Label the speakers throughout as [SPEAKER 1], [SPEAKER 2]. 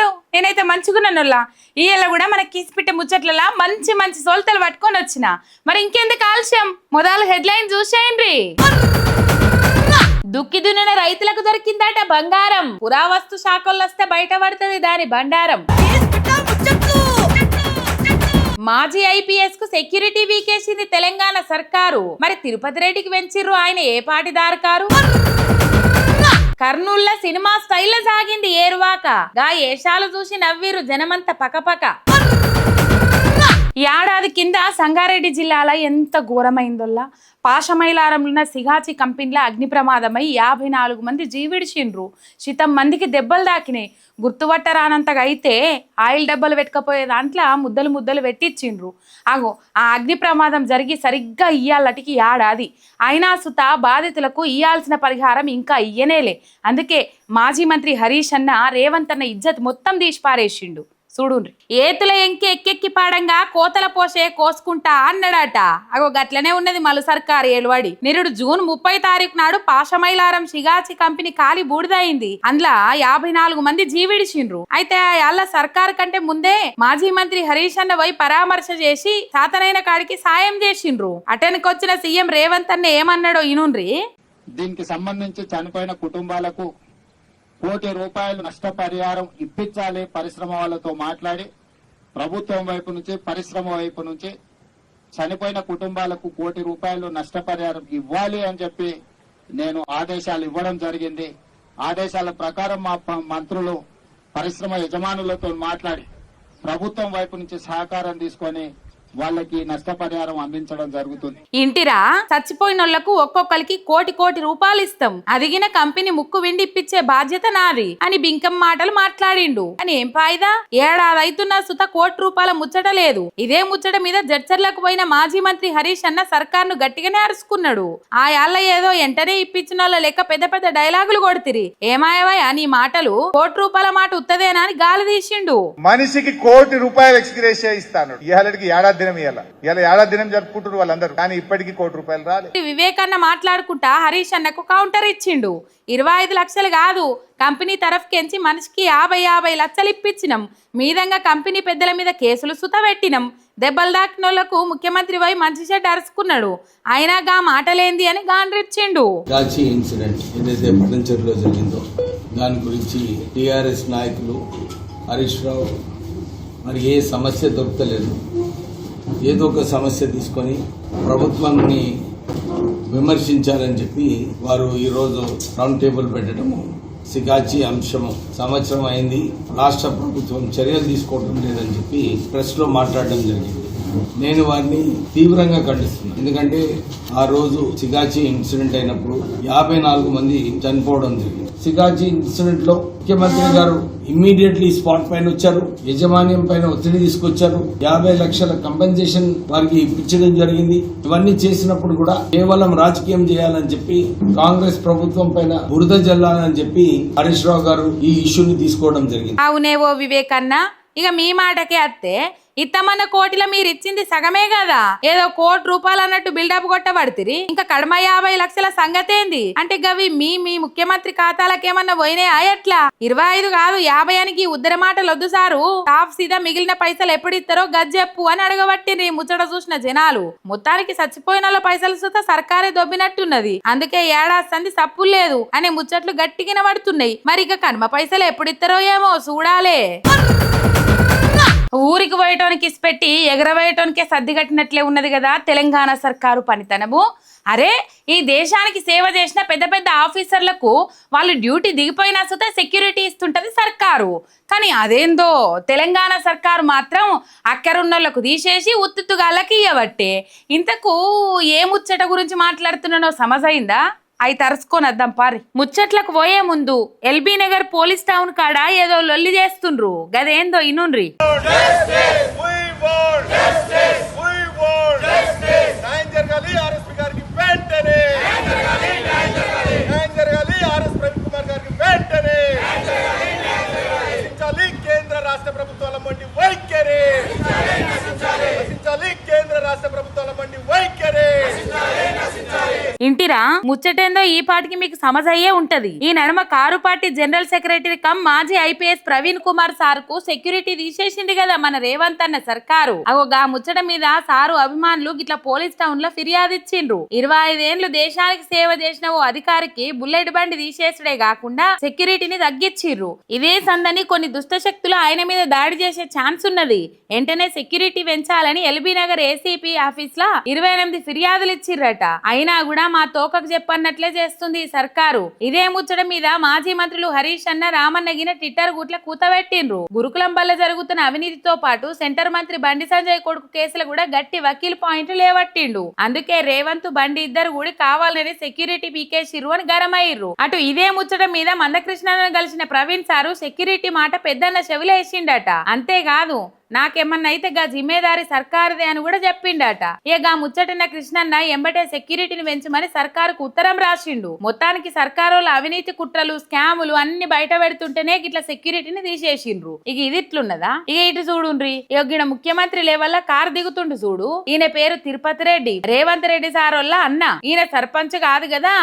[SPEAKER 1] ఎట్లున్నావు? నేనైతే మంచిగున్నానులా. ఇయ్యాల కూడా మన కిసిపిట్ట ముచ్చట్లలా మంచి మంచి సోల్తలు పట్టుకొని వచ్చిన. మరి ఇంకెందుకు ఆలస్యం, మొదలు హెడ్లైన్ చూసేయండి. దుక్కి దున్నిన రైతులకు దొరికిందట బంగారం. పురావస్తు శాఖలొస్తే బయట పడుతుంది దాని బండారం. మాజీ ఐపీఎస్ కు సెక్యూరిటీ వీకేసింది తెలంగాణ సర్కారు. మరి తిరుపతి రెడ్డికి వెంచిర్రు, ఆయన ఏ పాటిదారకారు? కర్నూల్లో సినిమా స్టైల్లో సాగింది ఏరువాక. గా ఏషాలు చూసి నవ్విరు జనమంత పకపక. ఏడాది కింద సంగారెడ్డి జిల్లాలో ఎంత ఘోరమైందోల్లా. పాషమైలారంలో సిగాచి కంపెనీలో అగ్ని ప్రమాదమై 54 మంది జీవిడిచిండ్రు. 100 మందికి దెబ్బలు దాకినాయి. గుర్తుపట్టరానంతగా అయితే ఆయిల్ డబ్బాలు పెట్టుకపోయే దాంట్లో ముద్దలు ముద్దలు పెట్టించిండ్రు. అగో ఆ అగ్ని ప్రమాదం జరిగి సరిగ్గా ఇయ్యాలటికి ఏడాది అయినా సుత బాధితులకు ఇయ్యాల్సిన పరిహారం ఇంకా ఇయ్యనేలే. అందుకే మాజీ మంత్రి హరీష్ అన్న రేవంత్ అన్న ఇజ్జత్ మొత్తం తీసి పారేసిండు. చూడుండ్రి, ఏతుల ఎక్కెక్కి పాడంగా కోతల పోసే కోసుకుంటా అన్నాడట. అగో గట్లనే ఉన్నది మలు సర్కారు ఏలువాడి. నిరుడు జూన్ 30 తారీఖు నాడు పాషమైలారం సిగాచి కంపెనీ కాలి బూడిదయింది. అందులో 54 మంది జీవిడిచిండ్రు. అయితే అల్ల సర్కారు కంటే ముందే మాజీ మంత్రి హరీష్ అన్న పోయి పరామర్శ చేసి సాతనైన కాడికి సాయం చేసిండ్రు. అటెనకొచ్చిన సీఎం రేవంత్ అన్న ఏమన్నాడో ఇనుండ్రి.
[SPEAKER 2] దీనికి సంబంధించి చనిపోయిన కుటుంబాలకు ₹1 కోటి నష్టపరిహారం ఇప్పించాలి. పరిశ్రమ వాళ్ళతో మాట్లాడి ప్రభుత్వం వైపు నుంచి పరిశ్రమ వైపు నుంచి చనిపోయిన కుటుంబాలకు ₹1 కోటి నష్టపరిహారం ఇవ్వాలి అని చెప్పి నేను ఆదేశాలు ఇవ్వడం జరిగింది. ఆదేశాల ప్రకారం మా మంత్రులు పరిశ్రమ యజమానులతో మాట్లాడి ప్రభుత్వం వైపు నుంచి సహకారం తీసుకొని వాళ్ళకి నష్టపరిహారం అందించడం జరుగుతుంది.
[SPEAKER 1] ఇంటిరా చచ్చిపోయినోళ్లకు ఒక్కొక్కరికి కోటి రూపాయలు ఇస్తాం, అదిగిన కంపెనీ ముక్కు విండి ఇప్పించే బాధ్యత నాది అని బింకం మాటలు మాట్లాడిండు. అని ఏం ఫాయిదా? ఏడాది అవుతున్నా సుత ₹1 కోటి ముచ్చట లేదు. ఇదే ముచ్చట మీద జడ్చర్లకు పోయిన మాజీ మంత్రి హరీష్ అన్న సర్కార్ను గట్టిగానే అరుచుకున్నాడు. ఆ యాళ్ళ ఏదో ఎంటనే ఇప్పించిన వాళ్ళ లెక్క పెద్ద పెద్ద డైలాగులు కొడుతిరి. ఏమాయవా అని మాటలు ₹1 మాట ఉత్తదేనా అని గాలి తీసిండు.
[SPEAKER 3] మనిషికి ₹1 ఎక్స్గ్రేషియా ఇస్తాను. ఏడాది దినం జరుపుకుంటారు వాళ్ళందరూ, కానీ ఇప్పటికీ ₹1 రాలేదు.
[SPEAKER 1] వివేకన్న మాట్లాడుకుంటా హరీష్ అన్నకు కౌంటర్ ఇచ్చిండు. 25 లక్షలు కాదు, కంపెనీ తరఫుకెంచి మనిషికి 50 లక్షలు ఇప్పించినాం. మీదంగా కంపెనీ పెద్దల మీద కేసులు సుత పెట్టినాం. దెబ్బలు దాకినోళ్లకు ముఖ్యమంత్రి పోయి మంచి చెడ్డ అరుచుకున్నాడు. అయినా గా మాటలేంది అని గాండ్రిచ్చిండు.
[SPEAKER 4] ఇన్సిడెంట్ ఏదైతే పటంచెరులో జరిగిందో దాని గురించి టీఆర్ఎస్ నాయకులు హరీష్ రావు మరి ఏ సమస్య దొరకలేదు, ఏదో ఒక సమస్య తీసుకొని ప్రభుత్వాన్ని విమర్శించాలని చెప్పి వారు ఈరోజు రౌండ్ టేబుల్ పెట్టడము, సిగాచి అంశము సంవత్సరం అయింది, రాష్ట్ర ప్రభుత్వం చర్యలు తీసుకోవడం లేదని చెప్పి ప్రెస్లో మాట్లాడడం జరిగింది. నేను వారిని తీవ్రంగా ఖండిస్తున్నాను. ఎందుకంటే ఆ రోజు సిగాచి ఇన్సిడెంట్ అయినప్పుడు 54 మంది చనిపోవడం జరిగింది. సిగాచి ఇన్సిడెంట్ లో ముఖ్యమంత్రి గారు ఇమ్మీడియట్లీ స్పాట్ పైన వచ్చారు, యజమాన్యం పైన ఒత్తిడి తీసుకొచ్చారు, 50 లక్షల కంపెన్సేషన్ వారికి ఇప్పించడం జరిగింది. ఇవన్నీ చేసినప్పుడు కూడా కేవలం రాజకీయం చేయాలని చెప్పి కాంగ్రెస్ ప్రభుత్వం పైన బురద జల్లాలని చెప్పి హరీష్ రావు గారు ఈ ఇష్యూని తీసుకోవడం జరిగింది.
[SPEAKER 1] అవునేవో వివేకన్న, ఇక మీ మాటకే అత్తే ఇత్తమన్న కోటిలో మీరు ఇచ్చింది సగమే కదా, ఏదో ₹1 అన్నట్టు బిల్డప్ కొట్టబడితిరి. ఇంకా కడమ 50 లక్షల సంగతేంది అంటే గవి మీ ముఖ్యమంత్రి ఖాతాలకేమన్నా పోయినాయా? ఎట్లా 25 కాదు 50 అని ఉద్దర మాటలు వద్దు సారు. టాప్ సీదా మిగిలిన పైసలు ఎప్పుడు ఇస్తారో గజ్జెప్పు అని అడగబట్టిండ్రి ముచ్చట చూసిన జనాలు. మొత్తానికి చచ్చిపోయిన వాళ్ళ పైసలు సుత సర్కారే దొబ్బినట్టున్నది. అందుకే ఏడాది సంది సప్పులు లేదు అనే ముచ్చట్లు గట్టిగా పడుతున్నాయి. మరి ఇక కడమ పైసలు ఎప్పుడు ఇస్తారో ఏమో చూడాలే. ఊరికి పోయటానికి ఇసిపెట్టి ఎగరవేయటానికే సర్దిగట్టినట్లే ఉన్నది కదా తెలంగాణ సర్కారు పనితనము. అరే, ఈ దేశానికి సేవ చేసిన పెద్ద పెద్ద ఆఫీసర్లకు వాళ్ళు డ్యూటీ దిగిపోయినా సుత సెక్యూరిటీ ఇస్తుంటది సర్కారు. కానీ అదేందో తెలంగాణ సర్కారు మాత్రం అక్కరున్నోళ్లకు తీసేసి ఉత్తుగాళ్ళకి ఇయ్యబట్టే. ఇంతకు ఏ ముచ్చట గురించి మాట్లాడుతున్నానో సమజైందా? అయి తరుచుకొని వద్దాం పారి. ముచ్చట్లకు పోయే ముందు ఎల్బీ నగర్ పోలీస్ టౌన్ కాడ ఏదో లొల్లి చేస్తుండ్రు, గదేందో ఇనుండ్రి.
[SPEAKER 5] కేంద్ర రాష్ట్ర ప్రభుత్వాల మండి వైఖరి, కేంద్ర రాష్ట్ర ప్రభుత్వాల మండి వైఖరి.
[SPEAKER 1] ఇంటిరా ముచ్చటేందో ఈ పాటికి మీకు సమజయ్యే ఉంటది. ఈ నడుమ car party general secretary come మాజీ ఐపీఎస్ ప్రవీణ్ కుమార్ సార్ కు సెక్యూరిటీ తీసేసింది కదా మన రేవంత్ అన్న సర్కారు. గా ముచ్చట మీద సారు అభిమానులు గిట్లా పోలీస్ టౌన్ లో ఫిర్యాదు ఇచ్చిండ్రు. 25 ఏళ్లు దేశానికి సేవ చేసిన ఓ అధికారికి బుల్లెట్ బండి తీసేసుడే కాకుండా సెక్యూరిటీని తగ్గించిర్రు. ఇదే సందని కొన్ని దుష్ట శక్తులు ఆయన మీద దాడి చేసే ఛాన్స్ ఉన్నది. వెంటనే సెక్యూరిటీ పెంచాలని ఎల్బీ నగర్ ఏసీపీ ఆఫీస్ లా 28 ఫిర్యాదులు ఇచ్చిర్రట. అయినా కూడా మా తోకకు చెప్పన్నట్లే చేస్తుంది ఈ సర్కారు. ఇదే ముచ్చట మీద మాజీ మంత్రులు హరీష్ అన్న రామన్నగిన ట్విట్టర్ గుట్ల కూతబెట్టిండ్రు. గురుకులం వల్ల జరుగుతున్న అవినీతితో పాటు సెంటర్ మంత్రి బండి సంజయ్ కొడుకు కేసులు కూడా గట్టి వకీల్ పాయింట్లు లేవట్టిండు. అందుకే రేవంత్ బండి ఇద్దరు కూడా కావాలని సెక్యూరిటీ పీకేసిర్రు అని గరమయ్యిర్రు. అటు ఇదే ముచ్చట మీద మందకృష్ణను కలిసిన ప్రవీణ్ సారు సెక్యూరిటీ మాట పెద్దన్న చెవిలేసిండట. అంతేకాదు నాకేమన్నా అయితే గా జిమ్మేదారి సర్కారుదే అని కూడా చెప్పిండట. గా ముచ్చటన్న కృష్ణన్న ఎంబటే సెక్యూరిటీని పెంచమని సర్కారుకు ఉత్తరం రాసిండు. మొత్తానికి సర్కారుల అవినీతి కుట్రలు స్కాములు అన్ని బయట పెడుతుంటేనే గిట్ల సెక్యూరిటీని తీసేసిండ్రు. ఇది ఇట్లున్నదా? ఇటు చూడుండ్రి, గిన ముఖ్యమంత్రి లెవెల్ల కారు దిగుతుండు చూడు. ఈయన పేరు తిరుపతి రెడ్డి, రేవంత్ రెడ్డి సారోళ్ళ అన్న. ఈయన సర్పంచ్ కాదు కదా,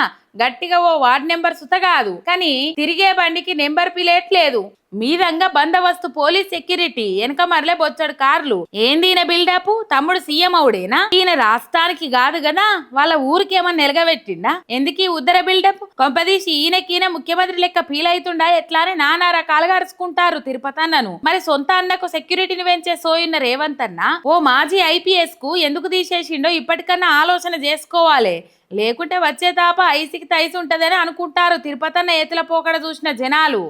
[SPEAKER 1] గట్టిగా ఓ వార్డ్ నెంబర్ సుత కాదు, కానీ తిరిగే బండికి నెంబర్ ప్లేట్ లేదు. మీదంగా బందోబస్తు పోలీస్ సెక్యూరిటీ, వెనక మరలే బొచ్చడు కార్లు. ఏంది ఈయన బిల్డప్? తమ్ముడు సీఎం అవుడేనా? ఈయన రాష్ట్రానికి కాదు కదా, వాళ్ళ ఊరికి ఏమన్నా నిలగబెట్టిండా? ఎందుకీ ఉద్దర బిల్డప్? కొంపదీసి ఈయన ముఖ్యమంత్రి లెక్క ఫీల్ అవుతుండా ఎట్లా అని నానా రకాలుగా అరుచుకుంటారు తిరుపతి అన్నను. మరి సొంత అన్నకు సెక్యూరిటీని పెంచే సోయున్న రేవంత్ అన్న ఓ మాజీ ఐపీఎస్ కు ఎందుకు తీసేసిండో ఇప్పటికన్నా ఆలోచన చేసుకోవాలి. లేకుంటే వచ్చే తాప ఐసికి తైసి ఉంటదని అనుకుంటారు తిరుపతి అన్న ఏతుల పోకడ చూసిన జనాలు.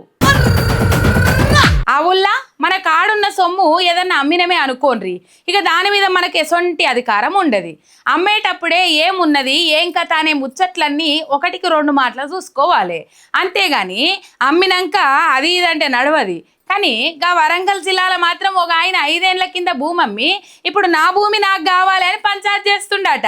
[SPEAKER 1] అవుల్లా మన కాడున్న సొమ్ము ఏదన్నా అమ్మినమే అనుకోండి, ఇక దాని మీద మనకి ఎసొంటి అధికారం ఉండదు. అమ్మేటప్పుడే ఏమున్నది ఏం కథ అనే ముచ్చట్లన్నీ 1-2 మాటలు చూసుకోవాలి. అంతేగాని అమ్మినాక అది ఇదంటే నడవది. కానీ గా వరంగల్ జిల్లాలో మాత్రం ఒక ఆయన 5 ఏళ్ల కింద భూమి అమ్మి ఇప్పుడు నా భూమి నాకు కావాలి అని పంచాయతీ చేస్తుండట.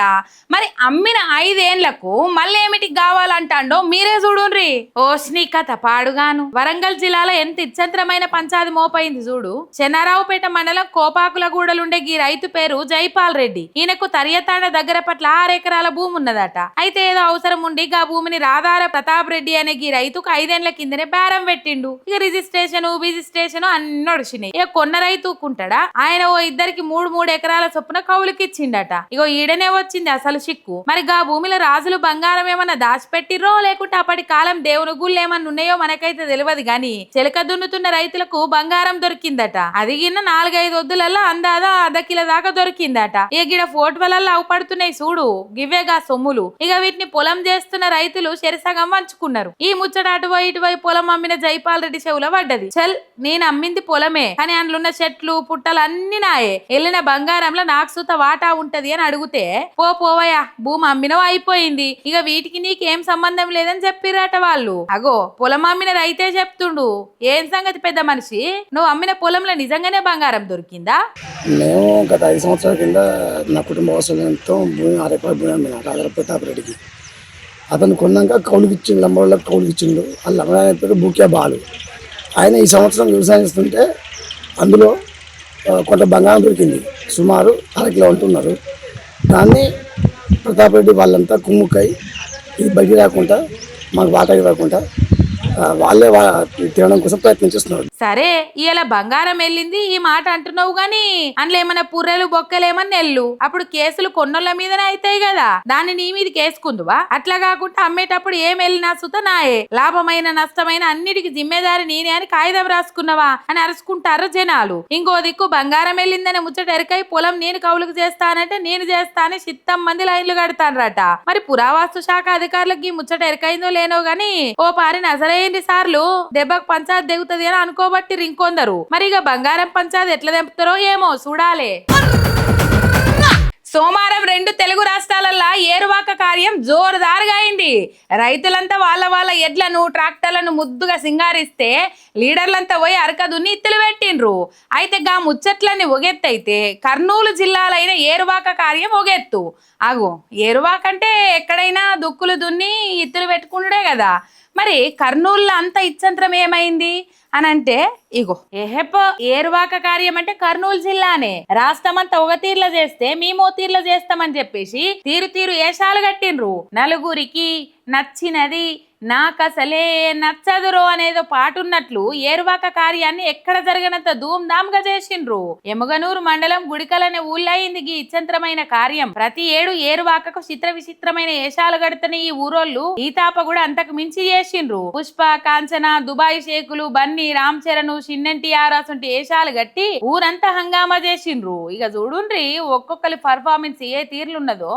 [SPEAKER 1] మరి అమ్మిన 5 ఏళ్లకు మళ్ళీ ఏమిటికి కావాలంటాడో మీరే చూడుండ్రి. ఓష్ని కథ పాడుగాను. వరంగల్ జిల్లాలో ఎంత ఇచ్చంత్రమైన పంచాయతీ మోపైంది చూడు. చెన్నారావుపేట మండలం కోపాకులగూడలుండే ఈ రైతు పేరు జైపాల్ రెడ్డి. ఈయనకు తరియతాండ దగ్గర పట్ల 6 ఎకరాల భూమి ఉన్నదట. అయితే ఏదో అవసరం ఉండి గా భూమిని రాధార ప్రతాప్ రెడ్డి అనే ఈ రైతుకు 5 ఏళ్ల కిందనే బేరం పెట్టిండు. ఇక రిజిస్ట్రేషన్ స్టేషన్ అన్ని ఒడిచినాయి. ఇక కొన్న రైతు ఊకుంటాడా? ఆయన ఓ ఇద్దరికి 3 ఎకరాల చొప్పున కౌలుకి ఇచ్చిండట. ఇగో ఈడనే వచ్చింది అసలు చిక్కు. మరి గా భూమిలో రాజులు బంగారం ఏమన్నా దాచిపెట్టిర్రో లేకుంటే అప్పటి కాలం దేవుని గుళ్ళు ఏమన్నా ఉన్నాయో మనకైతే తెలియదు గాని చెలక దున్నుతున్న రైతులకు బంగారం దొరికిందట. అది గిన్న 4-5 వద్దులలో అందాదా అర్ధ కిలో దాకా దొరికిందట. ఇక గిడ ఫోటోలలో అవుపడుతున్నాయి చూడు, గివ్వేగా సొమ్ములు. ఇక వీటిని పొలం చేస్తున్న రైతులు చెరిసగం వంచుకున్నారు. ఈ ముచ్చట ఇటువైపు పొలం అమ్మిన జైపాల్ రెడ్డి చెవులో పడ్డది. చల్, నేను అమ్మింది పొలమే, కానీ అందులో చెట్లు పుట్టలు అన్ని నాయే, వెళ్ళిన బంగారంలో నాకు సుత వాటా ఉంటది అని అడిగితే పోవయ్యా భూమి అమ్మినో అయిపోయింది, ఇక వీటికి నీకేం సంబంధం లేదని చెప్పిరట వాళ్ళు. అగో పొలం అమ్మిన రైతే చెప్తుండు. ఏం సంగతి పెద్ద మనిషి, నువ్వు అమ్మిన పొలంలో నిజంగానే బంగారం దొరికిందా?
[SPEAKER 6] మేము గత 5 సంవత్సరాల కింద నా కుటుంబ అవసరంతో భూమి 6 ఎకరాల భూమి అమ్మిన రాధార ప్రతాప్ రెడ్డికి. అతను కొన్నాక కౌలుకి ఇచ్చిండు, లంబోళ్ళకి కౌలుకి ఇచ్చిండు. ఆ లంబడ పేరు బూక్యా బాలు. ఆయన ఈ సంవత్సరం వ్యవసాయం చేస్తుంటే అందులో కొంత బంగారం దొరికింది. సుమారు 1/2 కిలో ఉంటున్నారు. దాన్ని ప్రతాప్ రెడ్డి వాళ్ళంతా కుమ్ముక్కై ఇది బయటికి రాకుండా మాకు వాటాకి రాకుండా వాళ్ళే తినడం కోసం ప్రయత్నం చేస్తున్నారు.
[SPEAKER 1] సరే, ఇలా బంగారం వెళ్ళింది ఈ మాట అంటున్నావు గాని అందులో ఏమైనా పుర్రెలు బొక్కలేమని నెల్లు అప్పుడు కేసులు కొన్నోళ్ళ మీదనే అవుతాయి కదా, దాన్ని నీ మీద కేసుకుందువా? అట్లా కాకుండా అమ్మేటప్పుడు ఏం వెళ్ళినా సుత నాయే, లాభమైన నష్టమైన అన్నిటికి జిమ్మేదారి నేనే అని కాగితం రాసుకున్నావా అని అరుచుకుంటారు జనాలు. ఇంకో దిక్కు బంగారం వెళ్ళిందని ముచ్చట ఎరకై పొలం నేను కౌలుకు చేస్తానంటే నేను చేస్తానని చిత్తం మంది లైన్లు కడతానరట. మరి పురావస్తు శాఖ అధికారులకి ముచ్చట ఎరకైందో లేనో గాని ఓ పారి నజరైంది సార్లు దెబ్బకు పంచాయతీ దిగుతుంది అని అనుకోబట్టి రింకొందరు. మరి ఇక బంగారం పంచాయతీ ఎట్లా తెంపుతారో ఏమో చూడాలే. సోమవారం 2 తెలుగు రాష్ట్రాలల్లో ఏరువాక కార్యం జోరుదారుగా అయింది. రైతులంతా వాళ్ళ ఎడ్లను ట్రాక్టర్లను ముద్దుగా సింగారిస్తే లీడర్లంతా పోయి అరక దున్ని ఇత్తులు పెట్టిండ్రు. అయితే గా ముచ్చట్లన్నీ ఒగెత్తైతే కర్నూలు జిల్లాలైన ఏరువాక కార్యం ఒగెత్తు. అగో ఏరువాక అంటే ఎక్కడైనా దుక్కులు దున్ని ఇత్తులు పెట్టుకుంటే కదా, మరి కర్నూలులో అంత ఇచ్చంత్రం ఏమైంది? అని అంటే ఇగో ఏరువాక కార్యం అంటే కర్నూలు జిల్లానే, రాష్ట్రమంతా ఒక తీర్ల చేస్తే మేము తీర్ల చేస్తామని చెప్పేసి తీరు ఏషాలు కట్టిండ్రు. నలుగురికి నచ్చినది నాకసలే నచ్చదురో అనేదో పాటున్నట్లు ఏరువాక కార్యాన్ని ఎక్కడ జరగనంత ధూమ్ధామ్ గా చేసిండ్రు. ఎముగనూరు మండలం గుడికలనే ఊళ్ళో అయింది ఈ ఇచ్చంత్రమైన కార్యం. ప్రతి ఏడు ఏరువాకకు విచిత్రమైన ఏషాలు గడుతున్న ఈ ఊరోళ్ళు ఈ తాప కూడా అంతకు మించి చేసిండ్రు. పుష్ప, కాంచన, దుబాయ్ షేకులు, బన్నీ, రామ్ చరణ్, షిన్నెన్టీఆర్ అసంటి ఏషాలు గట్టి ఊరంతా హంగామా చేసిండ్రు. ఇక చూడుండ్రి ఒక్కొక్కరి పర్ఫార్మెన్స్ ఏ తీర్లున్నదో.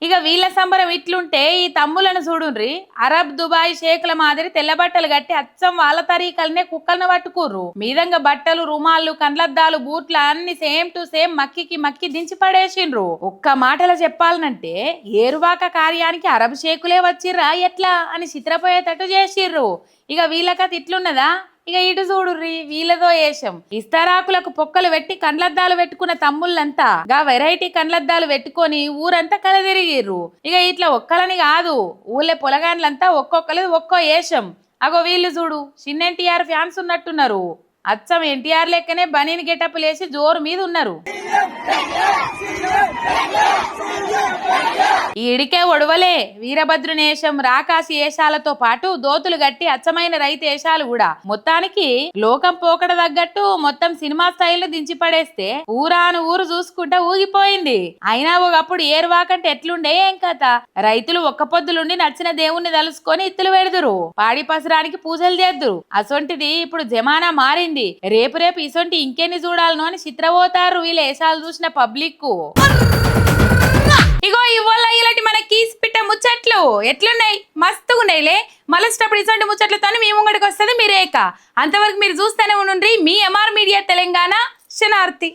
[SPEAKER 1] ఇక వీళ్ళ సంబరం ఇట్లుంటే ఈ తమ్ములను చూడుండ్రి, అరబ్, దుబాయ్ షేకుల మాదిరి తెల్ల బట్టలు కట్టి అచ్చం వాళ్ళ తరీకలనే కుక్కలను పట్టుకుర్రు. మీదంగా బట్టలు, రుమాళ్ళు, కండ్లద్దాలు, బూట్లు అన్ని సేమ్ టు సేమ్ మక్కి దించి పడేసిండ్రు. ఒక్క మాటలో చెప్పాలనంటే ఏరువాక కార్యానికి అరబ్ షేకులే వచ్చిర్రా ఎట్లా అని చిత్రపోయేటట్టు చేసిర్రు. ఇక వీళ్ళ కథ ఇట్లున్నదా? ఇక ఇటు చూడుర్రి వీళ్ళదో ఏషం. ఇస్తరాకులకు పొక్కలు పెట్టి కండ్లద్దాలు పెట్టుకున్న తమ్ముళ్ళంతా గా వెరైటీ కండ్లద్దాలు పెట్టుకొని ఊరంతా కలదిరిగిర్రు. ఇక ఇట్లా ఒక్కలని కాదు, ఊళ్ళే పొలగాండ్లంతా ఒక్కొక్కరు ఒక్కో ఏషం. అగో వీళ్ళు చూడు షిన్నెన్టీఆర్ ఫ్యాన్స్ ఉన్నట్టున్నారు. అచ్చం ఎన్టీఆర్ లెక్కనే బనీని గెటప్ లేసి జోరు మీద ఉన్నారు. ఈడికే ఒడవలే వీరభద్రునేశం, రాకాసి ఏషాలతో పాటు దోతులు గట్టి అచ్చమైన రైతు ఏషాలు కూడా. మొత్తానికి లోకం పోకడ తగ్గట్టు మొత్తం సినిమా స్థాయిలో దించి పడేస్తే ఊరాను ఊరు చూసుకుంటా ఊగిపోయింది. అయినా ఒకప్పుడు ఏరువాకంటే ఎట్లుండే ఏం కథ. రైతులు ఒక్క పొద్దులుండి నచ్చిన దేవుణ్ణి తలుసుకొని ఇత్తులు పెడుదురు, పాడి పసరానికి పూజలు చేద్దురు. అసొంటిది ఇప్పుడు జమానా మారింది. రేపు ఇసొంటి ఇంకెన్ని చూడాలనో అని చిత్రపోతారు వీళ్ళ ఏషాలు చూసిన పబ్లిక్. ఇగో ఇవాళ ఇలాంటి మన కీస్ పిట్ట ముచ్చట్లు ఎట్లున్నాయి? మస్తుగా ఉన్నాయిలే. మళ్ళొచ్చినప్పుడు ఇసొంటి ముచ్చట్లతో మీ ముంగడికి వస్తుంది మీ రేఖ. అంతవరకు మీరు చూస్తూనే ఉండండి మీ ఎంఆర్ మీడియా తెలంగాణ. శనార్థి.